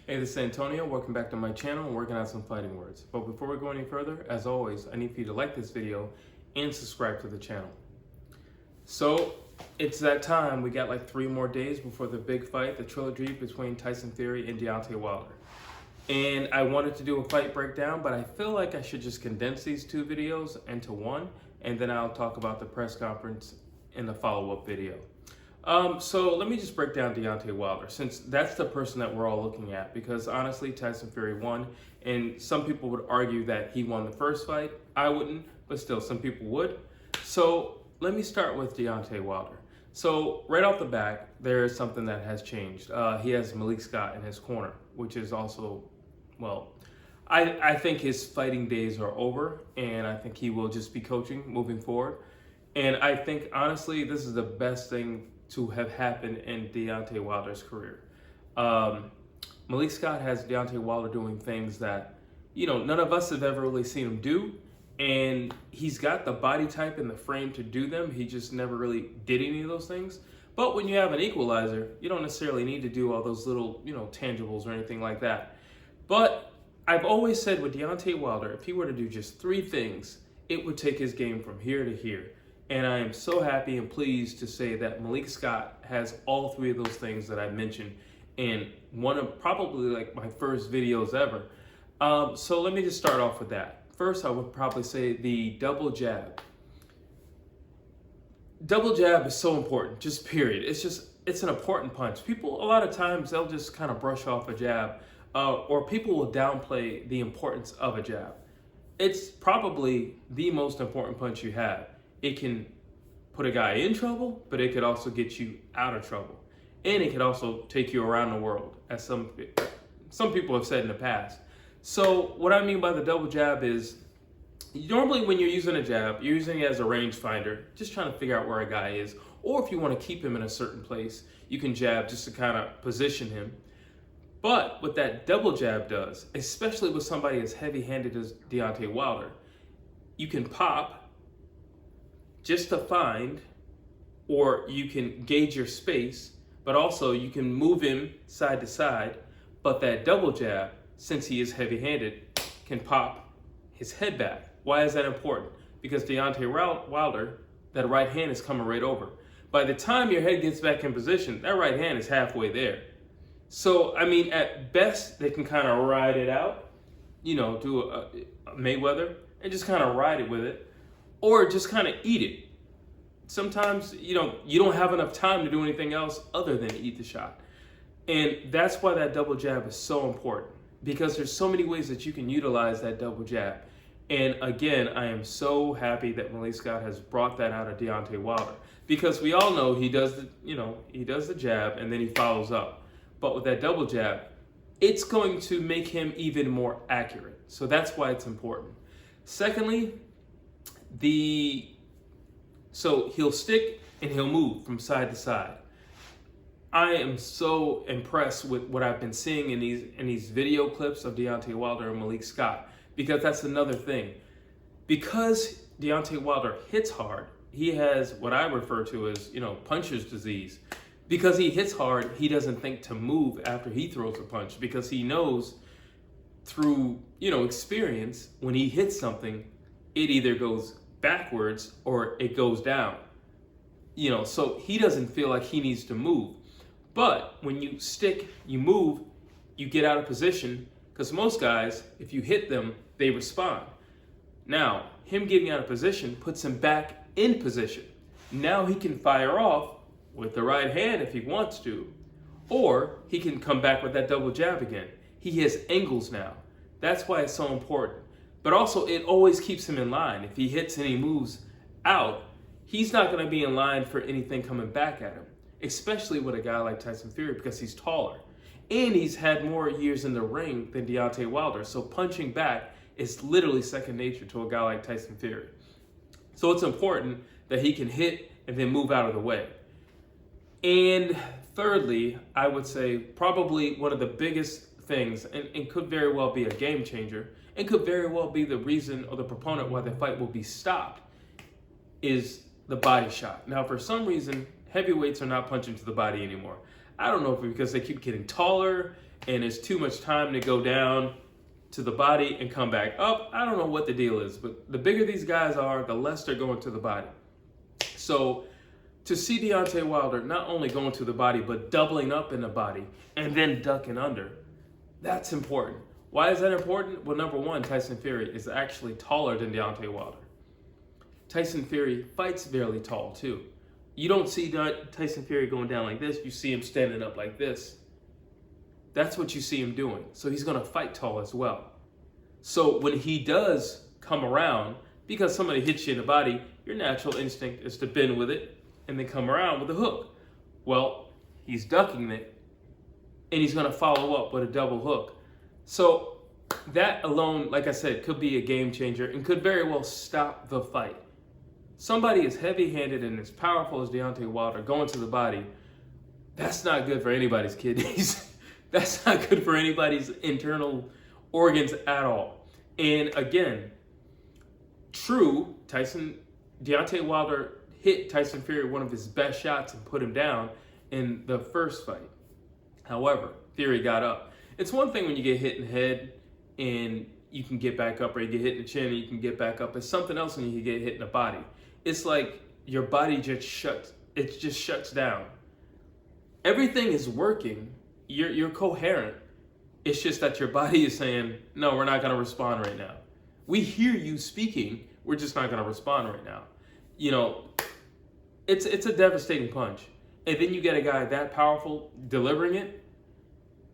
Hey, this is Antonio. Welcome back to my channel and working on some fighting words. But before we go any further, as always, I need for you to like this video and subscribe to the channel. So it's that time. We got like 3 more days before the big fight, the trilogy between Tyson Fury and Deontay Wilder. And I wanted to do a fight breakdown, but I feel like I should just condense these 2 videos into one, and then I'll talk about the press conference in the follow-up video. So let me just break down Deontay Wilder, since that's the person that we're all looking at, because honestly, Tyson Fury won, and some people would argue that he won the first fight. I wouldn't, but still, some people would. So let me start with Deontay Wilder. So right off the bat, there is something that has changed. He has Malik Scott in his corner, which is also, well, I think his fighting days are over, and I think he will just be coaching moving forward. And I think, honestly, this is the best thing to have happened in Deontay Wilder's career. Malik Scott has Deontay Wilder doing things that, none of us have ever really seen him do. And he's got the body type and the frame to do them. He just never really did any of those things. But when you have an equalizer, you don't necessarily need to do all those little, tangibles or anything like that. But I've always said with Deontay Wilder, if he were to do just 3 things, it would take his game from here to here. And I am so happy and pleased to say that Malik Scott has all 3 of those things that I mentioned in one of probably like my first videos ever. So let me just start off with that. First, I would probably say the double jab. Double jab is so important, just period. It's an important punch. People, a lot of times, they'll just kind of brush off a jab, or people will downplay the importance of a jab. It's probably the most important punch you have. It can put a guy in trouble, but it could also get you out of trouble. And it could also take you around the world, as some people have said in the past. So what I mean by the double jab is, normally when you're using a jab, you're using it as a range finder, just trying to figure out where a guy is. Or if you want to keep him in a certain place, you can jab just to kind of position him. But what that double jab does, especially with somebody as heavy-handed as Deontay Wilder, you can pop just to find, or you can gauge your space, but also you can move him side to side. But that double jab, since he is heavy-handed, can pop his head back. Why is that important? Because Deontay Wilder, that right hand is coming right over. By the time your head gets back in position, that right hand is halfway there. So, I mean, at best, they can kind of ride it out, do a Mayweather, and just kind of ride it with it. Or just kind of eat it. Sometimes, you don't have enough time to do anything else other than eat the shot. And that's why that double jab is so important, because there's so many ways that you can utilize that double jab. And again, I am so happy that Malik Scott has brought that out of Deontay Wilder, because we all know he does the jab and then he follows up. But with that double jab, it's going to make him even more accurate. So that's why it's important. Secondly, so he'll stick and he'll move from side to side. I am so impressed with what I've been seeing in these video clips of Deontay Wilder and Malik Scott, because that's another thing. Because Deontay Wilder hits hard, he has what I refer to as, puncher's disease. Because he hits hard, he doesn't think to move after he throws a punch, because he knows through, experience, when he hits something, it either goes backwards or it goes down. So he doesn't feel like he needs to move. But when you stick, you move, you get out of position, because most guys, if you hit them, they respond. Now, him getting out of position puts him back in position. Now he can fire off with the right hand if he wants to, or he can come back with that double jab again. He has angles now. That's why it's so important. But also, it always keeps him in line. If he hits and he moves out, he's not going to be in line for anything coming back at him, especially with a guy like Tyson Fury, because he's taller. And he's had more years in the ring than Deontay Wilder. So punching back is literally second nature to a guy like Tyson Fury. So it's important that he can hit and then move out of the way. And thirdly, I would say probably one of the biggest things, and could very well be a game changer, and could very well be the reason or the proponent why the fight will be stopped, is the body shot. Now, for some reason, heavyweights are not punching to the body anymore. I don't know if it's because they keep getting taller and it's too much time to go down to the body and come back up. I don't know what the deal is, but the bigger these guys are, the less they're going to the body. So to see Deontay Wilder not only going to the body, but doubling up in the body and then ducking under, that's important. Why is that important? Well, number one, Tyson Fury is actually taller than Deontay Wilder. Tyson Fury fights fairly tall too. You don't see Tyson Fury going down like this. You see him standing up like this. That's what you see him doing. So he's going to fight tall as well. So when he does come around, because somebody hits you in the body, your natural instinct is to bend with it and then come around with a hook. Well, he's ducking it, and he's going to follow up with a double hook. So that alone, like I said, could be a game changer and could very well stop the fight. Somebody as heavy-handed and as powerful as Deontay Wilder going to the body, that's not good for anybody's kidneys. That's not good for anybody's internal organs at all. And again, true, Deontay Wilder hit Tyson Fury one of his best shots and put him down in the first fight. However, Fury got up. It's one thing when you get hit in the head and you can get back up, or you get hit in the chin and you can get back up. It's something else when you get hit in the body. It's like your body just shuts down. Everything is working. You're coherent. It's just that your body is saying, no, we're not going to respond right now. We hear you speaking. We're just not going to respond right now. You know, it's a devastating punch. And then you get a guy that powerful delivering it,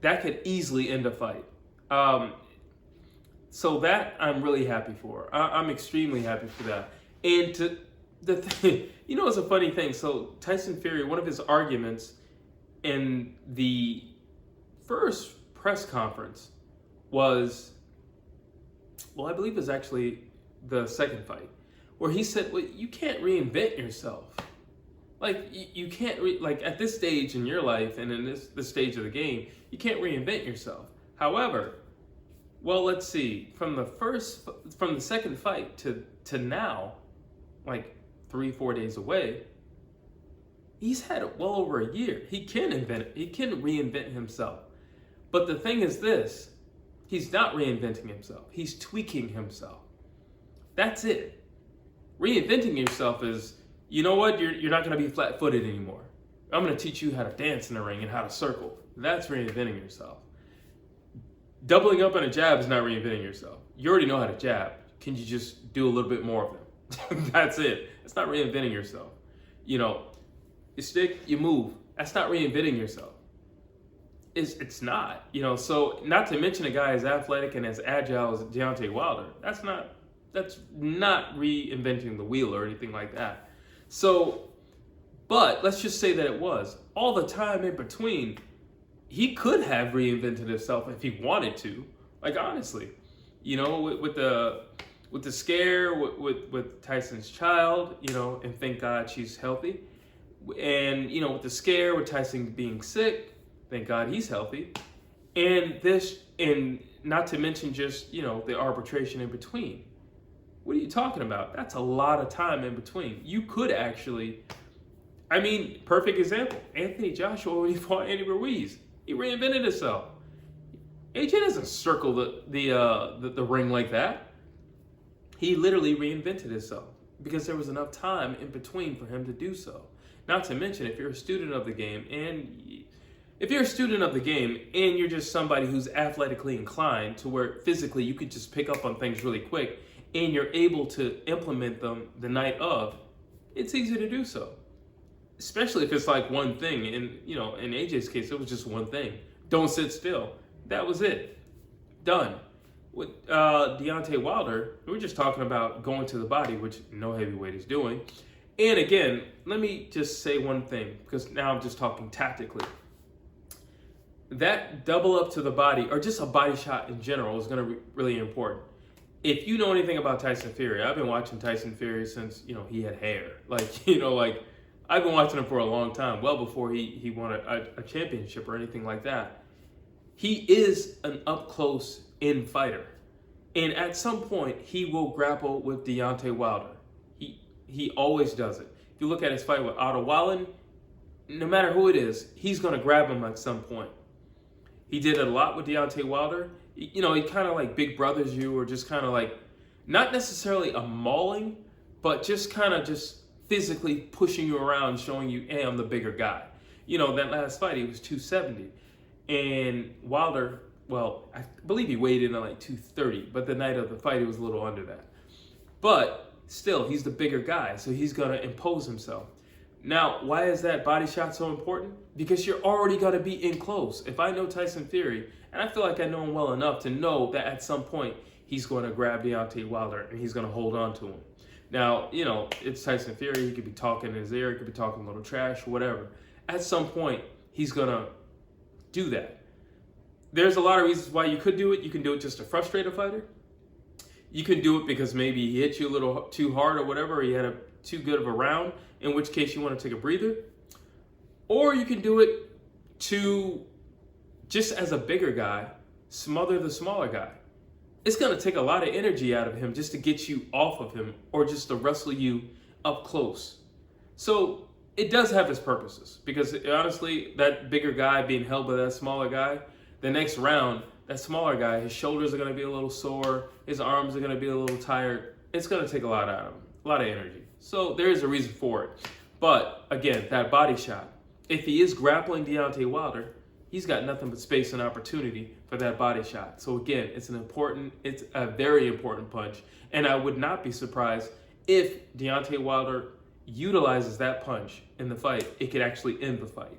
that could easily end a fight. So that I'm really happy for. I'm extremely happy for that. And it's a funny thing. So Tyson Fury, one of his arguments in the first press conference was, well, I believe it was actually the second fight, where he said, well, you can't reinvent yourself. Like, you can't, like, at this stage in your life and in this stage of the game, you can't reinvent yourself. However, well, let's see, from the second fight to now, like 3-4 days away, he's had well over a year. He can reinvent himself. But the thing is this, he's not reinventing himself. He's tweaking himself. That's it. Reinventing yourself is, you know what, you're not going to be flat-footed anymore. I'm going to teach you how to dance in the ring and how to circle. That's reinventing yourself. Doubling up on a jab is not reinventing yourself. You already know how to jab. Can you just do a little bit more of them? That's it. It's not reinventing yourself. You know, you stick, you move. That's not reinventing yourself. It's not. You know, so not to mention a guy as athletic and as agile as Deontay Wilder. That's not reinventing the wheel or anything like that. So, but let's just say that it was. All the time in between, he could have reinvented himself if he wanted to. Like, honestly, you know, with the scare with Tyson's child, you know, and thank God she's healthy. And, you know, with the scare with Tyson being sick, thank God he's healthy. And not to mention just, you know, the arbitration in between. What are you talking about? That's a lot of time in between. You could actually, I mean, perfect example, Anthony Joshua when he fought Andy Ruiz. He reinvented himself. AJ doesn't circle the ring like that. He literally reinvented himself because there was enough time in between for him to do so. Not to mention, if you're a student of the game and you're just somebody who's athletically inclined to where physically you could just pick up on things really quick and you're able to implement them the night of, it's easy to do so. Especially if it's like one thing. And, you know, in AJ's case, it was just one thing. Don't sit still. That was it. Done. With Deontay Wilder, we were just talking about going to the body, which no heavyweight is doing. And again, let me just say one thing, because now I'm just talking tactically. That double up to the body, or just a body shot in general, is going to be really important. If you know anything about Tyson Fury, I've been watching Tyson Fury since, you know, he had hair. Like, you know, like, I've been watching him for a long time, well before he won a championship or anything like that. He is an up-close in fighter. And at some point, he will grapple with Deontay Wilder. He always does it. If you look at his fight with Otto Wallen, no matter who it is, he's going to grab him at some point. He did it a lot with Deontay Wilder. You know, he kind of like big brothers you, or just kind of like, not necessarily a mauling, but just kind of just physically pushing you around, showing you, hey, I'm the bigger guy. You know, that last fight, he was 270. And Wilder, well, I believe he weighed in at like 230, but the night of the fight, he was a little under that. But still, he's the bigger guy, so he's going to impose himself. Now, why is that body shot so important? Because you're already going to be in close. If I know Tyson Fury, and I feel like I know him well enough to know that at some point he's going to grab Deontay Wilder and he's going to hold on to him. Now, you know, it's Tyson Fury. He could be talking in his ear. He could be talking a little trash or whatever. At some point, he's going to do that. There's a lot of reasons why you could do it. You can do it just to frustrate a fighter. You can do it because maybe he hit you a little too hard or whatever, or you had too good of a round, in which case you want to take a breather. Or you can do it to, just as a bigger guy, smother the smaller guy. It's going to take a lot of energy out of him just to get you off of him, or just to wrestle you up close. So it does have its purposes, because honestly, that bigger guy being held by that smaller guy, the next round, that smaller guy, his shoulders are going to be a little sore, his arms are going to be a little tired. It's going to take a lot out of him, a lot of energy. So there is a reason for it. But again, that body shot, if he is grappling Deontay Wilder, he's got nothing but space and opportunity for that body shot. So again, it's a very important punch. And I would not be surprised if Deontay Wilder utilizes that punch in the fight. It could actually end the fight.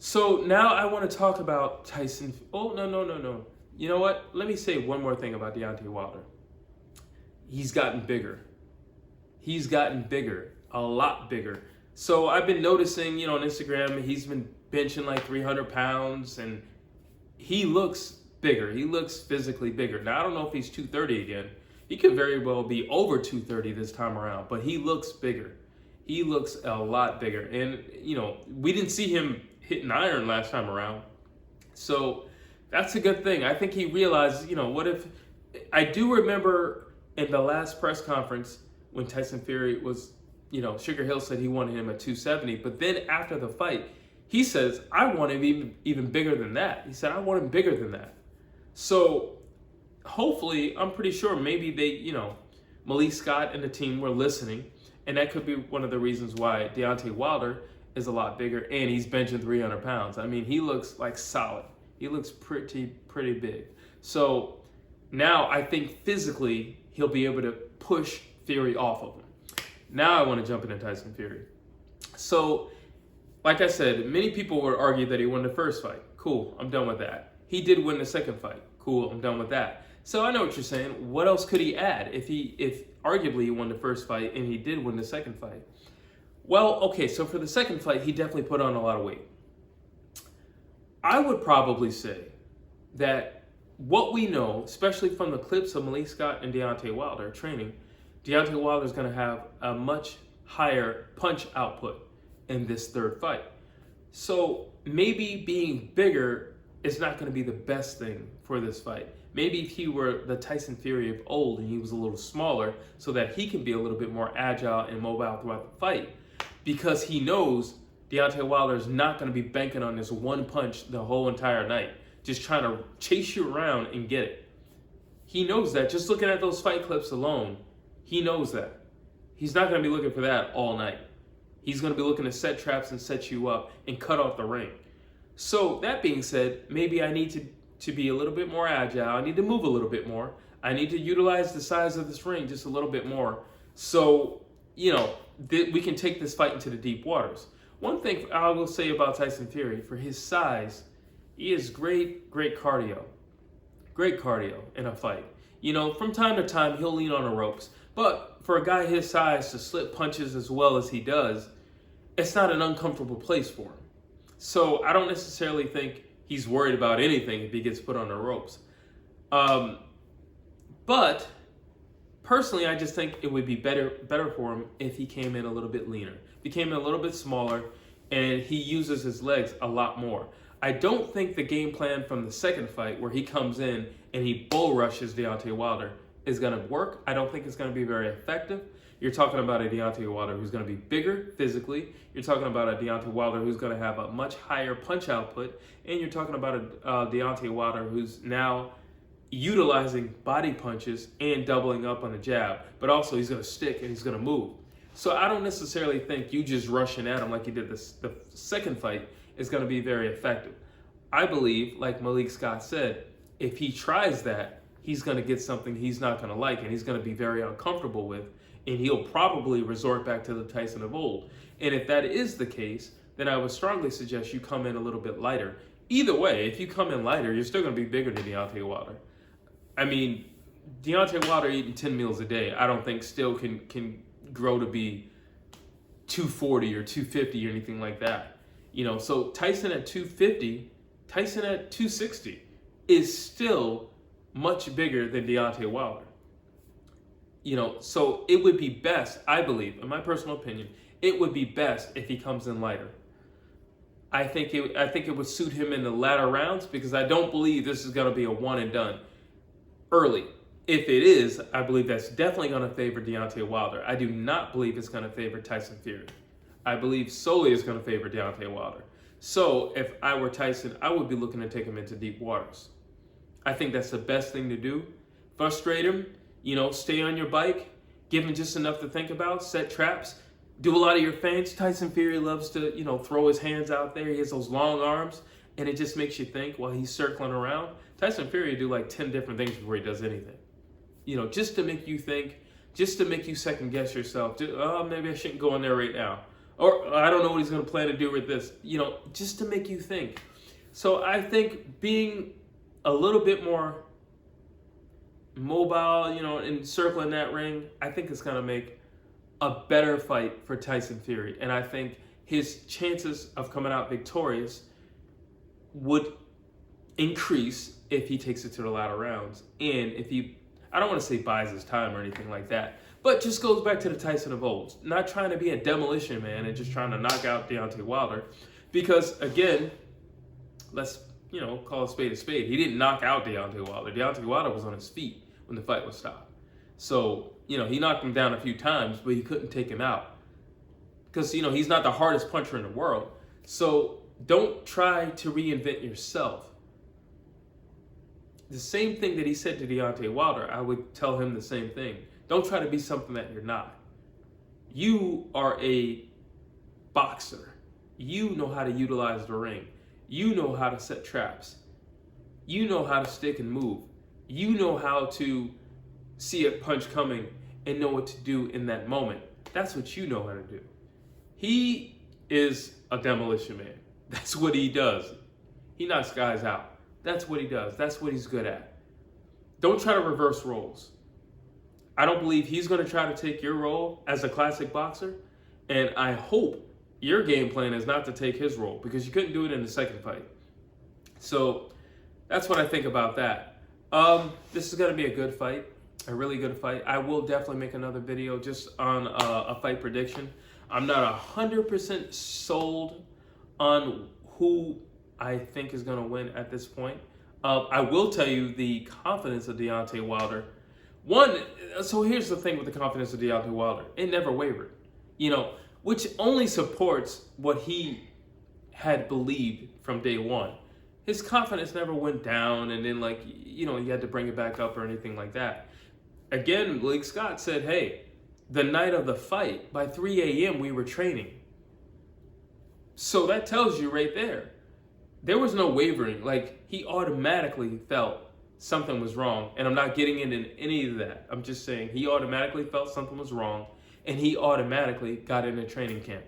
So now I want to talk about Tyson. Oh, no. You know what? Let me say one more thing about Deontay Wilder. He's gotten bigger. He's gotten bigger, a lot bigger. So I've been noticing, on Instagram, he's been benching like 300 pounds, and he looks bigger. He looks physically bigger. Now, I don't know if he's 230 again. He could very well be over 230 this time around, but he looks bigger. He looks a lot bigger. And, we didn't see him hitting iron last time around. So that's a good thing. I think he realized, what if, I do remember in the last press conference when Tyson Fury was, Sugar Hill said he wanted him at 270, but then after the fight, he says, I want him even bigger than that. He said, I want him bigger than that. So hopefully, I'm pretty sure maybe they, Malik Scott and the team were listening, and that could be one of the reasons why Deontay Wilder is a lot bigger, and he's benching 300 pounds. I mean, he looks like solid. He looks pretty big. So now I think physically he'll be able to push Fury off of him. Now I want to jump into Tyson Fury. So, like I said, many people would argue that he won the first fight. Cool, I'm done with that. He did win the second fight. Cool, I'm done with that. So I know what you're saying. What else could he add if arguably he won the first fight and he did win the second fight? Well, okay, so for the second fight, he definitely put on a lot of weight. I would probably say that what we know, especially from the clips of Malik Scott and Deontay Wilder training, Deontay Wilder is going to have a much higher punch output in this third fight. So maybe being bigger is not going to be the best thing for this fight. Maybe if he were the Tyson Fury of old and he was a little smaller so that he can be a little bit more agile and mobile throughout the fight, because he knows Deontay Wilder is not going to be banking on this one punch the whole entire night, just trying to chase you around and get it. He knows that. Just looking at those fight clips alone, he knows that. He's not going to be looking for that all night. He's going to be looking to set traps and set you up and cut off the ring. So that being said, maybe I need to be a little bit more agile. I need to move a little bit more. I need to utilize the size of this ring just a little bit more. So, we can take this fight into the deep waters. One thing I will say about Tyson Fury, for his size, he has great cardio. Great cardio in a fight. From time to time, he'll lean on the ropes. But for a guy his size to slip punches as well as he does, it's not an uncomfortable place for him. So I don't necessarily think he's worried about anything if he gets put on the ropes. But personally, I just think it would be better for him if he came in a little bit leaner, became a little bit smaller, and he uses his legs a lot more. I don't think the game plan from the second fight, where he comes in and he bull rushes Deontay Wilder, is going to work. I don't think it's going to be very effective. You're talking about a Deontay Wilder who's going to be bigger physically. You're talking about a Deontay Wilder who's going to have a much higher punch output. And you're talking about a Deontay Wilder who's now utilizing body punches and doubling up on the jab. But also he's going to stick and he's going to move. So I don't necessarily think you just rushing at him like you did the second fight is going to be very effective. I believe, like Malik Scott said, if he tries that, he's going to get something he's not going to like and he's going to be very uncomfortable with, and he'll probably resort back to the Tyson of old. And if that is the case, then I would strongly suggest you come in a little bit lighter. Either way, if you come in lighter, you're still going to be bigger than Deontay Wilder. I mean, Deontay Wilder eating 10 meals a day, I don't think still can grow to be 240 or 250 or anything like that. You know, so Tyson at 250, Tyson at 260 is still much bigger than Deontay Wilder. You know, so it would be best, I believe, in my personal opinion, it would be best if he comes in lighter. I think it would suit him in the latter rounds because I don't believe this is going to be a one and done early. If it is, I believe that's definitely going to favor Deontay Wilder. I do not believe it's going to favor Tyson Fury. I believe solely it's going to favor Deontay Wilder. So if I were Tyson, I would be looking to take him into deep waters. I think that's the best thing to do. Frustrate him, you know, stay on your bike, give him just enough to think about, set traps, do a lot of your feints. Tyson Fury loves to, you know, throw his hands out there. He has those long arms, and it just makes you think while he's circling around. Tyson Fury do like 10 different things before he does anything. You know, just to make you think, just to make you second guess yourself. Oh, maybe I shouldn't go in there right now. Or I don't know what he's going to plan to do with this. You know, just to make you think. So I think being a little bit more mobile, you know, and circling that ring, I think it's going to make a better fight for Tyson Fury. And I think his chances of coming out victorious would increase if he takes it to the latter rounds. And if he, I don't want to say buys his time or anything like that, but just goes back to the Tyson of old. Not trying to be a demolition man and just trying to knock out Deontay Wilder. Because, again, let's, you know, call a spade a spade. He didn't knock out Deontay Wilder. Deontay Wilder was on his feet when the fight was stopped. So, you know, he knocked him down a few times, but he couldn't take him out. Because, you know, he's not the hardest puncher in the world. So don't try to reinvent yourself. The same thing that he said to Deontay Wilder, I would tell him the same thing. Don't try to be something that you're not. You are a boxer. You know how to utilize the ring. You know how to set traps. You know how to stick and move. You know how to see a punch coming and know what to do in that moment. That's what you know how to do. He is a demolition man. That's what he does. He knocks guys out. That's what he does. That's what he's good at. Don't try to reverse roles. I don't believe he's going to try to take your role as a classic boxer. And I hope your game plan is not to take his role because you couldn't do it in the second fight. So that's what I think about that. This is going to be a good fight, a really good fight. I will definitely make another video just on a fight prediction. I'm not 100% sold on who I think is going to win at this point. I will tell you the confidence of Deontay Wilder. So here's the thing with the confidence of Deontay Wilder. It never wavered, you know, which only supports what he had believed from day one. His confidence never went down and then, like, you know, he had to bring it back up or anything like that. Again, Malik Scott said, hey, the night of the fight, by 3 a.m. we were training. So that tells you right there. There was no wavering. Like, he automatically felt something was wrong. And I'm not getting into any of that. I'm just saying he automatically felt something was wrong. And he automatically got into training camp.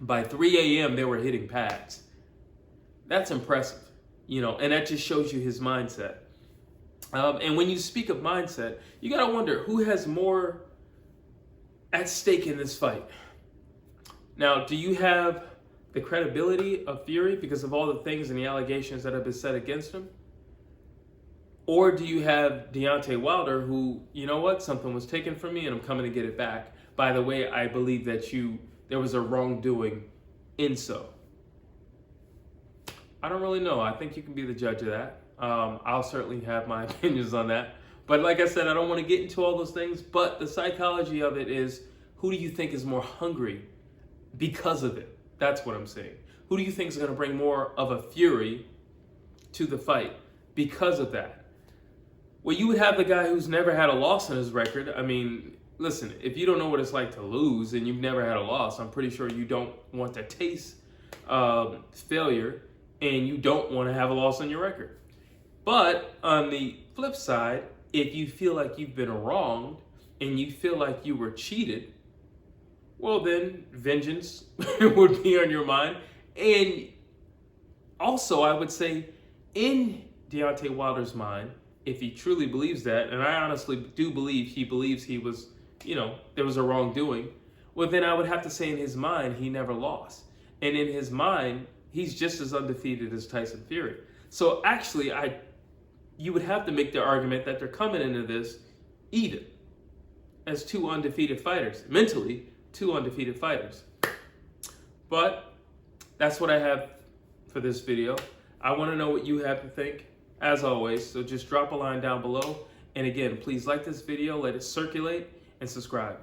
By 3 a.m., they were hitting pads. That's impressive, you know, and that just shows you his mindset. And when you speak of mindset, you got to wonder who has more at stake in this fight. Now, do you have the credibility of Fury because of all the things and the allegations that have been said against him? Or do you have Deontay Wilder who, you know what, something was taken from me and I'm coming to get it back. By the way, I believe that there was a wrongdoing in so. I don't really know. I think you can be the judge of that. I'll certainly have my opinions on that. But like I said, I don't want to get into all those things. But the psychology of it is, who do you think is more hungry because of it? That's what I'm saying. Who do you think is going to bring more of a fury to the fight because of that? Well, you would have the guy who's never had a loss in his record. I mean, listen, if you don't know what it's like to lose and you've never had a loss, I'm pretty sure you don't want to taste failure, and you don't want to have a loss on your record. But on the flip side, if you feel like you've been wronged and you feel like you were cheated, well, then vengeance would be on your mind. And also, I would say, in Deontay Wilder's mind, if he truly believes that, and I honestly do believe he believes he was, there was a wrongdoing, well, then I would have to say in his mind, he never lost. And in his mind, he's just as undefeated as Tyson Fury. So actually, you would have to make the argument that they're coming into this even as two undefeated fighters, mentally, two undefeated fighters. But that's what I have for this video. I want to know what you have to think, as always, so just drop a line down below. And again, please like this video, let it circulate, and subscribe.